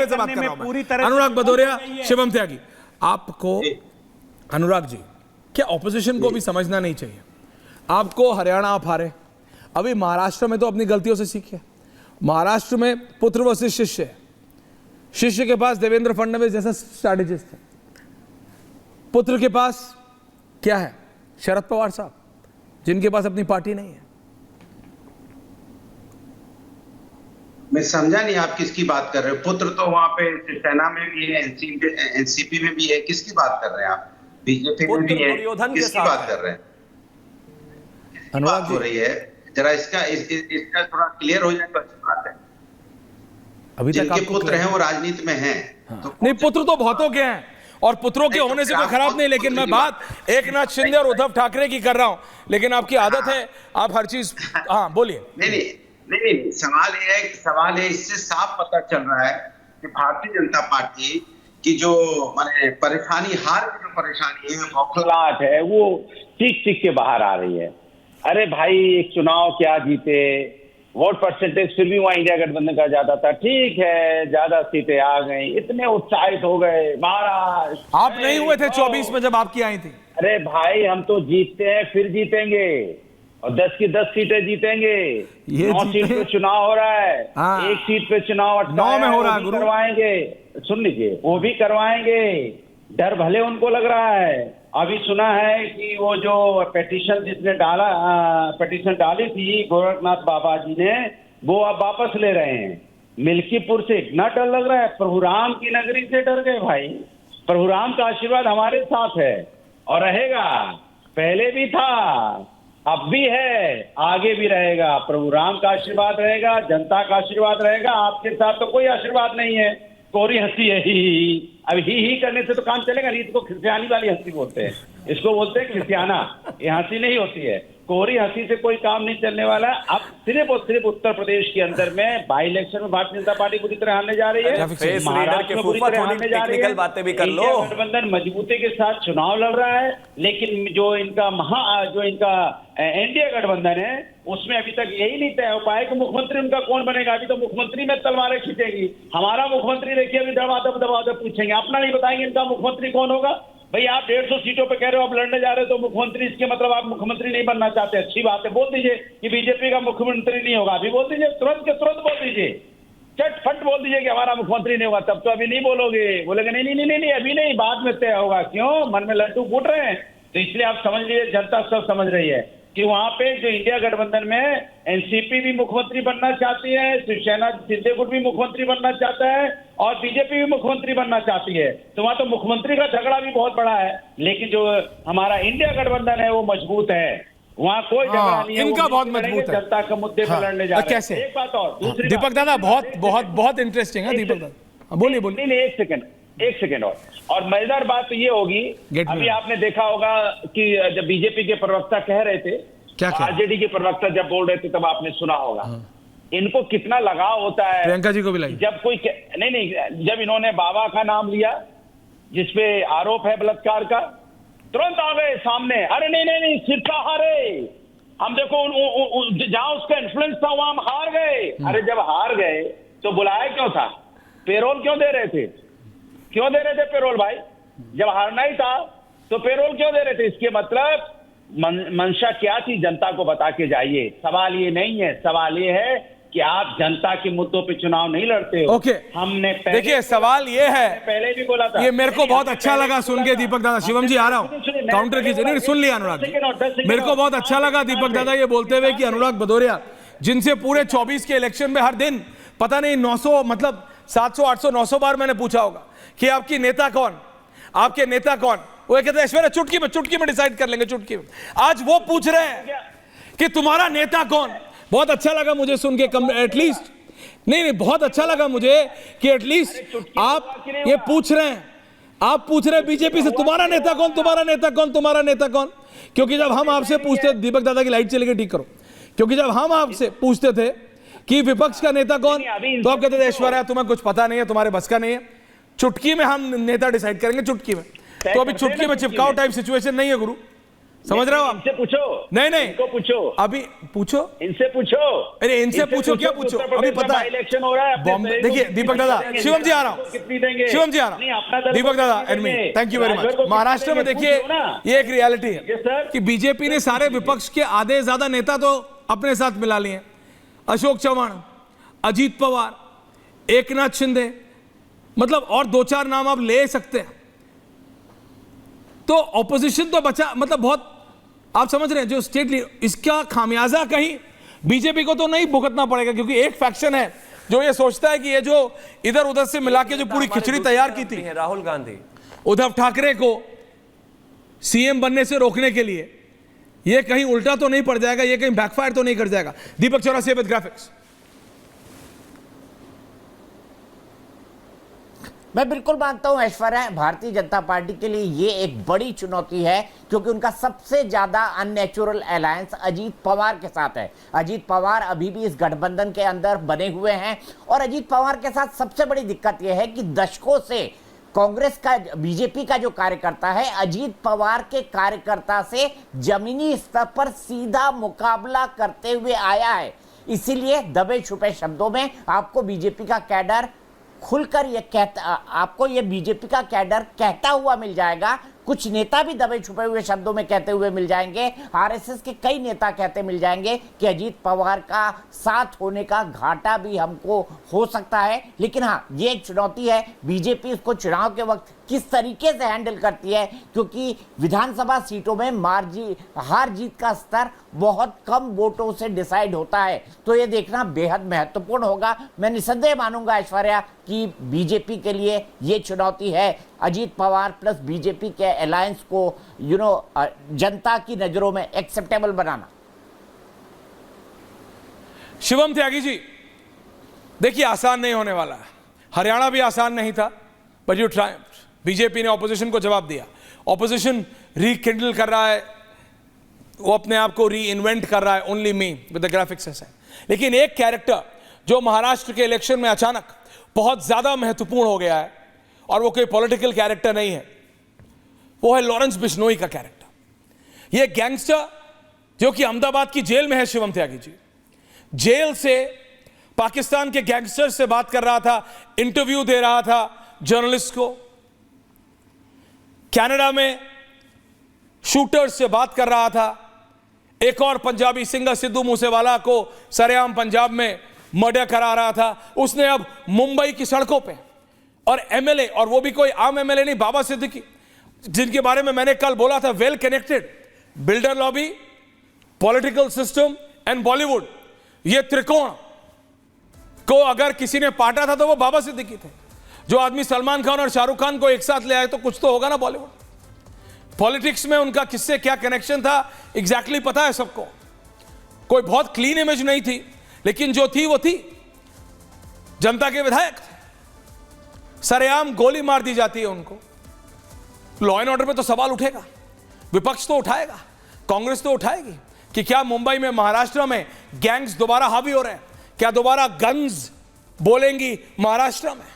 भदौरिया से बात कर रहा हूं पूरी तरह। अनुराग भदौरिया, शिवम त्यागी, आपको अनुराग जी, क्या ऑपोजिशन को भी समझना नहीं चाहिए? आपको हरियाणा आप हारे, अभी महाराष्ट्र में तो अपनी गलतियों से सीखिए। महाराष्ट्र में पुत्र वशिष्ठ शिष्य है, शिष्य के पास देवेंद्र फडणवीस जैसा स्ट्रैटेजिस्ट है, पुत्र के पास क्या है? शरद पवार साहब, जिनके पास अपनी पार्टी नहीं है। मैं समझा नहीं आप किसकी बात कर रहे हो? पुत्र तो वहां पे सेना में भी है, एनसीपी में भी है, किसकी बात कर रहे हैं आप? बीजेपी में भी है, किसकी बात कर रहे हैं? अनुराग हो रही है, जरा इसका थोड़ा क्लियर हो जाए तो अच्छी बात है। अभी तक जिनके पुत्र हैं वो राजनीति में हैं। हाँ। तो नहीं, पुत्र तो बहुतों के हैं और पुत्रों के होने से कोई खराब नहीं, लेकिन मैं बात एकनाथ शिंदे और उद्धव ठाकरे की कर रहा हूं, लेकिन आपकी आदत है आप हर चीज। हाँ बोलिए। नहीं, सवाल है इससे साफ पता चल रहा है कि भारतीय जनता पार्टी की जो माने परेशानी, हार की जो परेशानी है, बौखलाहट है, वो सीख के बाहर आ रही है। अरे भाई, एक चुनाव क्या जीते, वोट परसेंटेज फिर भी वहां इंडिया गठबंधन का ज्यादा था, ठीक है, ज्यादा सीटें आ गई, इतने उत्साहित हो गए। महाराष्ट्र आप नहीं हुए थे 24 में जब आपकी आई थी? अरे भाई, हम तो जीतते हैं, फिर जीतेंगे और 10 की 10 सीटें जीतेंगे। 9 सीट पे चुनाव हो रहा है। हाँ। 1 सीट पे चुनाव 9 में हो रहा है, करवाएंगे। सुन लीजिए, वो भी करवाएंगे। डर भले उनको लग रहा है। अभी सुना है कि वो जो पिटीशन जिसने पिटीशन डाली थी गोरखनाथ बाबा जी ने, वो अब वापस ले रहे हैं। मिल्कीपुर से इतना डर लग रहा है, प्रभु राम की नगरी से डर गए भाई। प्रभु राम का आशीर्वाद हमारे साथ है और रहेगा, पहले भी था, अब भी है, आगे भी रहेगा। प्रभु राम का आशीर्वाद रहेगा, जनता का आशीर्वाद रहेगा। आपके साथ तो कोई आशीर्वाद नहीं है, कोरी हंसी है ही। अब ही करने से तो काम चलेगा नहीं। इसको खिसियानी वाली हंसी बोलते हैं, इसको बोलते हैं खिसियाना। ये हंसी नहीं होती है, कोरी हंसी से कोई काम नहीं चलने वाला। अब सिर्फ और सिर्फ उत्तर प्रदेश के अंदर में बाई इलेक्शन में भारतीय जनता पार्टी पूरी तरह हारने जा रही है, महाराष्ट्र में पूरी तरह हारने जा रही है। बातें भी कर लो। गठबंधन मजबूती के साथ चुनाव लड़ रहा है, लेकिन जो इनका एनडीए गठबंधन है, उसमें अभी तक यही नहीं तय हो पाया कि मुख्यमंत्री उनका कौन बनेगा। अभी तो मुख्यमंत्री में तलवारें खींचेगी। हमारा मुख्यमंत्री देखिए, अभी दबा पूछेंगे, अपना नहीं बताएंगे इनका मुख्यमंत्री कौन होगा। भाई, आप 150 सीटों पे कह रहे हो, आप लड़ने जा रहे हो, तो मुख्यमंत्री, इसके मतलब आप मुख्यमंत्री नहीं बनना चाहते। अच्छी बात है, बोल दीजिए कि बीजेपी का मुख्यमंत्री नहीं होगा। अभी बोल दीजिए, तुरंत के तुरंत बोल दीजिए, चटफट बोल दीजिए कि हमारा मुख्यमंत्री नहीं होगा। तब तो अभी नहीं बोलोगे, बोलेंगे नहीं, अभी नहीं, बाद में तय होगा। क्यों? मन में लड्डू फूट रहे हैं। तो इसलिए आप समझ लीजिए, जनता सब समझ रही है कि वहां पे जो इंडिया गठबंधन में एनसीपी भी मुख्यमंत्री बनना चाहती है, शिवसेना शिंदे गुट भी मुख्यमंत्री बनना चाहता है और बीजेपी भी मुख्यमंत्री बनना चाहती है। तो वहां तो मुख्यमंत्री का झगड़ा भी बहुत बड़ा है। लेकिन जो हमारा इंडिया गठबंधन है वो मजबूत है, वहां कोई झगड़ा नहीं है। इनका बहुत मजबूत है, जनता के मुद्दे पर लड़ने जा रहे हैं। कैसे? एक बात और, दूसरी दीपक दादा, बहुत इंटरेस्टिंग है दीपक दादा, बोलिए। नहीं, एक सेकेंड और मजेदार बात तो ये होगी, अभी आपने देखा होगा कि जब बीजेपी के प्रवक्ता कह रहे थे, आरजेडी के प्रवक्ता जब बोल रहे थे, तब आपने सुना होगा। इनको कितना लगाव होता है प्रियंका जी को भी लगी। जब कोई नहीं, जब इन्होंने बाबा का नाम लिया जिसपे आरोप है बलात्कार का, तुरंत आ गए सामने। अरे नहीं, सिरसा हारे हम, देखो जहां उसका इन्फ्लुएंस था वहां हम हार गए। अरे जब हार गए तो बुलाया क्यों था? पेरोल क्यों दे रहे थे? पेरोल भाई? जब हारना ही था तो पेरोल क्यों दे रहे थे? इसके मतलब मंशा क्या थी, जनता को बता के जाइए। सवाल ये नहीं है, सवाल ये है कि आप जनता के मुद्दों पे चुनाव नहीं लड़ते हो। ओके, हमने देखिए सवाल ये है, पहले भी बोला था, ये मेरे को बहुत अच्छा लगा सुन के दीपक दादा। शिवम जी आ रहा हूं, काउंटर कीजिए। नहीं, सुन लिया अनुराग जी, मेरे को बहुत अच्छा लगा दीपक दादा ये बोलते हुए कि अनुराग भदौरिया, जिनसे पूरे 24 के इलेक्शन में हर दिन पता नहीं 900 मतलब 700 800 900 बार मैंने पूछा होगा कि आपके नेता कौन, वो कहते हैं ऐश्वर्या चुटकी में डिसाइड कर लेंगे, चुटकी में। आज वो पूछ रहे हैं कि तुम्हारा नेता कौन। बहुत अच्छा लगा मुझे सुन के, एटलीस्ट नहीं, बहुत अच्छा लगा मुझे कि एटलीस्ट आप ये पूछ रहे हैं बीजेपी से, तुम्हारा नेता कौन। क्योंकि जब हम आपसे पूछते, दीपक दादा की लाइट चली गई, ठीक करो। क्योंकि जब हम आपसे पूछते थे कि विपक्ष का नेता कौन, तो आप कहते थे ऐश्वर्या तुम्हें कुछ पता नहीं है, तुम्हारे बस का नहीं है, चुटकी में हम नेता डिसाइड करेंगे, चुटकी में। तो अभी चुटकी में चिपकाओ टाइप सिचुएशन नहीं है गुरु, समझ रहे हो आप? इनसे पूछो, नहीं नहीं, इनको पूछो, अभी पूछो, इनसे पूछो, अरे इनसे पूछो, क्या पूछो? अभी पता है इलेक्शन हो रहा है बॉम्बे, देखिए दीपक दादा, शिवम जी आ रहा हूं, कितनी देंगे, शिवम जी आ रहा नहीं, हूं, अपना दल दीपक को दादा कितनी एडमी, देंगे? Thank you very Rajbhar much. को कितनी महाराष्ट्र में देंगे? देखिए पूछो ना। ये एक रियलिटी Yes, है sir. कि बीजेपी ने सारे विपक्ष के आधे ज्यादा नेता तो अपने साथ मिला लिए। अशोक चव्हाण, अजीत पवार, एकनाथ शिंदे, मतलब और दो चार नाम आप ले सकते हैं। तो ऑपोजिशन तो बचा, मतलब बहुत, आप समझ रहे हैं, जो स्टेट लीडर, इसका खामियाजा कहीं बीजेपी को तो नहीं भुगतना पड़ेगा, क्योंकि एक फैक्शन है जो ये सोचता है कि ये जो इधर उधर से मिला के जो पूरी खिचड़ी तैयार की थी राहुल गांधी, उद्धव ठाकरे को सीएम बनने से रोकने के लिए, ये कहीं उल्टा तो नहीं पड़ जाएगा, ये कहीं बैकफायर तो नहीं कर जाएगा। दीपक चौरासिया विद ग्राफिक्स। मैं बिल्कुल मानता हूं ऐश्वर्या, भारतीय जनता पार्टी के लिए ये एक बड़ी चुनौती है, क्योंकि उनका सबसे ज्यादा अननेचुरल अलायंस अजीत पवार के साथ है। अजीत पवार अभी भी इस गठबंधन के अंदर बने हुए हैं, और अजीत पवार के साथ सबसे बड़ी दिक्कत यह है कि दशकों से कांग्रेस का, बीजेपी का जो कार्यकर्ता है, अजीत पवार के कार्यकर्ता से जमीनी स्तर पर सीधा मुकाबला करते हुए आया है। इसीलिए दबे छुपे शब्दों में आपको बीजेपी का कैडर खुलकर ये कहता, आपको ये बीजेपी का कैडर कहता हुआ मिल जाएगा। कुछ नेता भी दबे छुपे हुए शब्दों में कहते हुए मिल जाएंगे। आरएसएस के कई नेता कहते मिल जाएंगे कि अजीत पवार का साथ होने का घाटा भी हमको हो सकता है। लेकिन हाँ, ये एक चुनौती है, बीजेपी इसको चुनाव के वक्त किस तरीके से हैंडल करती है, क्योंकि विधानसभा सीटों में हार जीत का स्तर बहुत कम वोटों से डिसाइड होता है। तो ये देखना बेहद महत्वपूर्ण होगा। मैं निसंदेह मानूंगा ऐश्वर्या कि बीजेपी के लिए ये चुनौती है, अजीत पवार प्लस बीजेपी के अलायंस को जनता की नजरों में एक्सेप्टेबल बनाना। शिवम त्यागी जी, देखिए आसान नहीं होने वाला है। हरियाणा भी आसान नहीं था, बट यू ट्राई। बीजेपी ने ऑपोजिशन को जवाब दिया। ऑपोजिशन रीकिंडल कर रहा है, वो अपने आप को री इन्वेंट कर रहा है, only me with the graphics ऐसा। लेकिन एक कैरेक्टर जो महाराष्ट्र के इलेक्शन में अचानक बहुत ज्यादा महत्वपूर्ण हो गया है, और वो कोई पॉलिटिकल कैरेक्टर नहीं है, वो है लॉरेंस बिश्नोई का कैरेक्टर। ये गैंगस्टर जो कि अहमदाबाद की जेल में है, शिवम त्यागी जी, जेल से पाकिस्तान के गैंगस्टर से बात कर रहा था, इंटरव्यू दे रहा था जर्नलिस्ट को। कनाडा में शूटर्स से बात कर रहा था। एक और पंजाबी सिंगर सिद्धू मूसेवाला को सरेआम पंजाब में मर्डर करा रहा था। उसने अब मुंबई की सड़कों पे, और एमएलए, और वो भी कोई आम एमएलए नहीं, बाबा सिद्दीकी, जिनके बारे में मैंने कल बोला था, well connected, builder lobby, political system and Bollywood, ये त्रिकोण को अगर किसी ने पाटा था तो वो बाबा सिद्दीकी थे। जो आदमी सलमान खान और शाहरुख खान को एक साथ ले आए, तो कुछ तो होगा ना बॉलीवुड। पॉलिटिक्स में उनका किससे क्या कनेक्शन था एग्जैक्टली पता है सबको। कोई बहुत क्लीन इमेज नहीं थी, लेकिन जो थी वो थी। जनता के विधायक थे, सरेआम गोली मार दी जाती है उनको। लॉ एंड ऑर्डर पे तो सवाल उठेगा, विपक्ष तो उठाएगा, कांग्रेस तो उठाएगी कि क्या मुंबई में, महाराष्ट्र में गैंग्स दोबारा हावी हो रहे हैं, क्या दोबारा गन्स बोलेंगी महाराष्ट्र में।